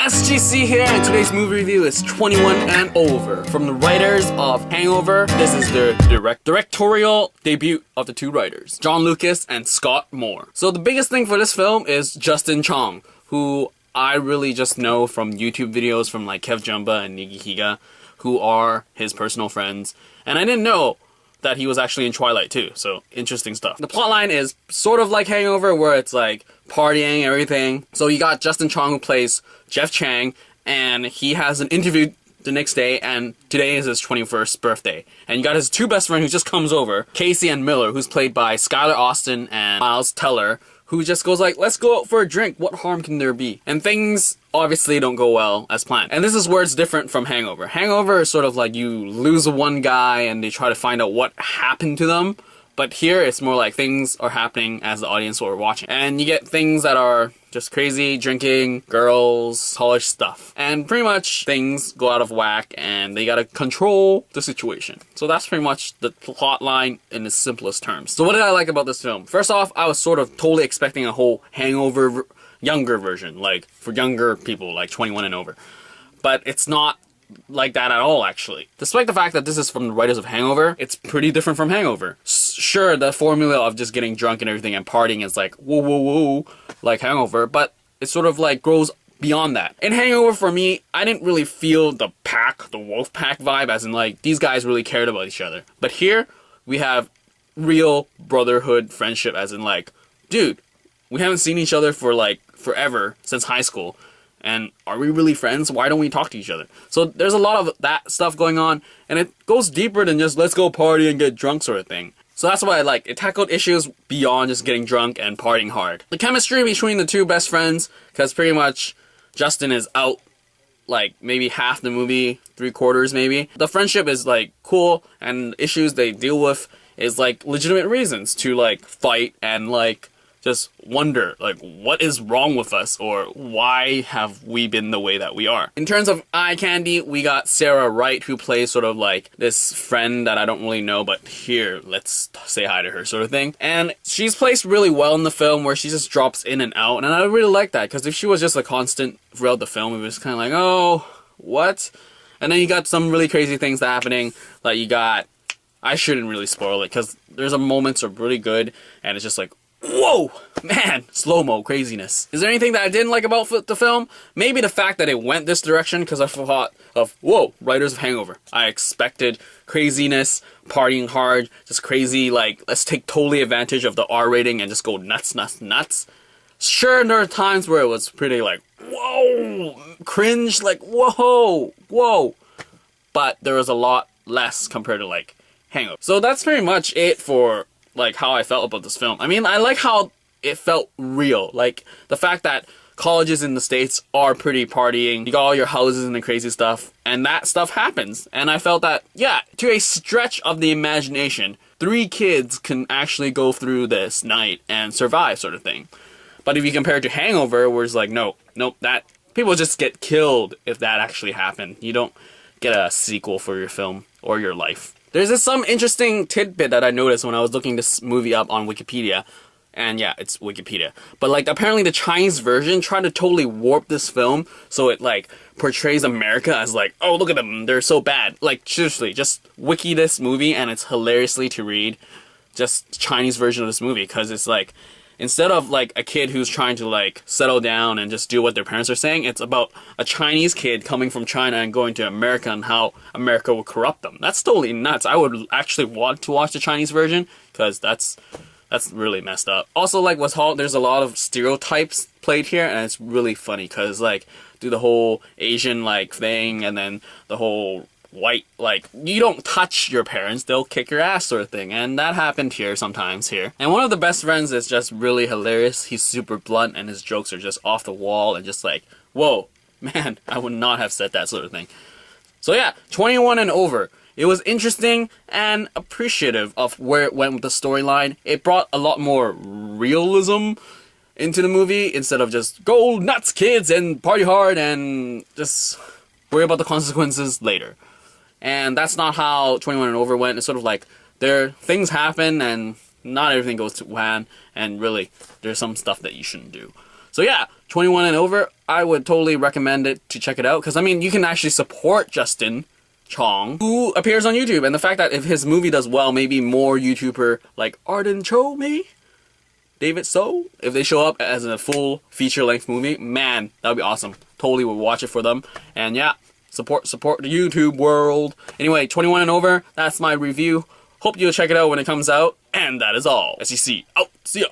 SGC here, and today's movie review is 21 and Over. From the writers of Hangover, this is their directorial debut of the two writers, John Lucas and Scott Moore. So the biggest thing for this film is Justin Chong, who I really just know from YouTube videos from like Kev Jumba and Nigi Higa, who are his personal friends. And I didn't know that he was actually in Twilight too, so interesting stuff. The plotline is sort of like Hangover, where it's like partying, everything. So you got Justin Chong, who plays Jeff Chang, and he has an interview the next day, and today is his 21st birthday. And you got his two best friends who just comes over, Casey and Miller, who's played by Skylar Astin and Miles Teller, who just goes like, let's go out for a drink, what harm can there be? And things obviously don't go well as planned. And this is where it's different from Hangover. Hangover is sort of like you lose one guy and they try to find out what happened to them. But here it's more like things are happening as the audience are watching. And you get things that are just crazy, drinking, girls, college stuff. And pretty much things go out of whack and they gotta control the situation. So that's pretty much the plot line in the simplest terms. So what did I like about this film? First off, I was sort of totally expecting a whole Hangover younger version, like for younger people, like 21 and over. But it's not like that at all, actually. Despite the fact that this is from the writers of Hangover, it's pretty different from Hangover. Sure, the formula of just getting drunk and everything and partying is like whoa whoa whoa like Hangover, but it sort of like grows beyond that. In Hangover, for me, I didn't really feel the wolf pack vibe, as in like these guys really cared about each other. But here we have real brotherhood friendship, as in like, dude, we haven't seen each other for like forever, since high school. And are we really friends? Why don't we talk to each other? So there's a lot of that stuff going on, and it goes deeper than just let's go party and get drunk sort of thing. So that's what I like. It tackled issues beyond just getting drunk and partying hard. The chemistry between the two best friends, because pretty much Justin is out like maybe half the movie, 3/4 maybe. The friendship is like cool, and issues they deal with is like legitimate reasons to like fight and like just wonder, like, what is wrong with us, or why have we been the way that we are? In terms of eye candy, we got Sarah Wright, who plays sort of like this friend that I don't really know, but here, let's say hi to her sort of thing. And she's placed really well in the film, where she just drops in and out, and I really like that, because if she was just a constant throughout the film, it was kind of like, oh, what? And then you got some really crazy things happening, like you got, I shouldn't really spoil it, because there's a moments are really good, and it's just like, whoa, man, slow-mo craziness. Is there anything that I didn't like about the film? Maybe the fact that it went this direction, because I thought of, whoa, writers of Hangover. I expected craziness, partying hard, just crazy, like, let's take totally advantage of the R rating and just go nuts, nuts, nuts. Sure, there are times where it was pretty like, whoa, cringe, like, whoa, whoa. But there was a lot less compared to, like, Hangover. So that's pretty much it for like how I felt about this film. I mean, I like how it felt real. Like the fact that colleges in the States are pretty partying. You got all your houses and the crazy stuff, and that stuff happens. And I felt that, yeah, to a stretch of the imagination, 3 kids can actually go through this night and survive, sort of thing. But if you compare it to Hangover, where it's like, nope, that people just get killed if that actually happened. You don't get a sequel for your film or your life. There's some interesting tidbit that I noticed when I was looking this movie up on Wikipedia. And yeah, it's Wikipedia. But like, apparently the Chinese version tried to totally warp this film so it like portrays America as like, oh, look at them, they're so bad. Like, seriously, just wiki this movie and it's hilariously to read. Just Chinese version of this movie, because it's like, instead of like a kid who's trying to like settle down and just do what their parents are saying, it's about a Chinese kid coming from China and going to America and how America will corrupt them. That's totally nuts. I would actually want to watch the Chinese version, because that's really messed up. Also, like there's a lot of stereotypes played here, and it's really funny, because like do the whole Asian like thing, and then the whole white, like, you don't touch your parents, they'll kick your ass sort of thing. And that happened here sometimes here. And one of the best friends is just really hilarious. He's super blunt and his jokes are just off the wall and just like, whoa, man, I would not have said that sort of thing. So yeah, 21 and Over. It was interesting and appreciative of where it went with the storyline. It brought a lot more realism into the movie, instead of just go nuts kids and party hard and just worry about the consequences later. And that's not how 21 and Over went. It's sort of like, things happen and not everything goes to plan, and really, there's some stuff that you shouldn't do. So yeah, 21 and over, I would totally recommend it to check it out. Because, I mean, you can actually support Justin Chong, who appears on YouTube. And the fact that if his movie does well, maybe more YouTuber like Arden Cho, maybe? David So? If they show up as a full feature-length movie, man, that would be awesome. Totally would watch it for them. And yeah, support the YouTube world. Anyway, 21 and over, that's my review. Hope you'll check it out when it comes out. And that is all. SEC out. See ya.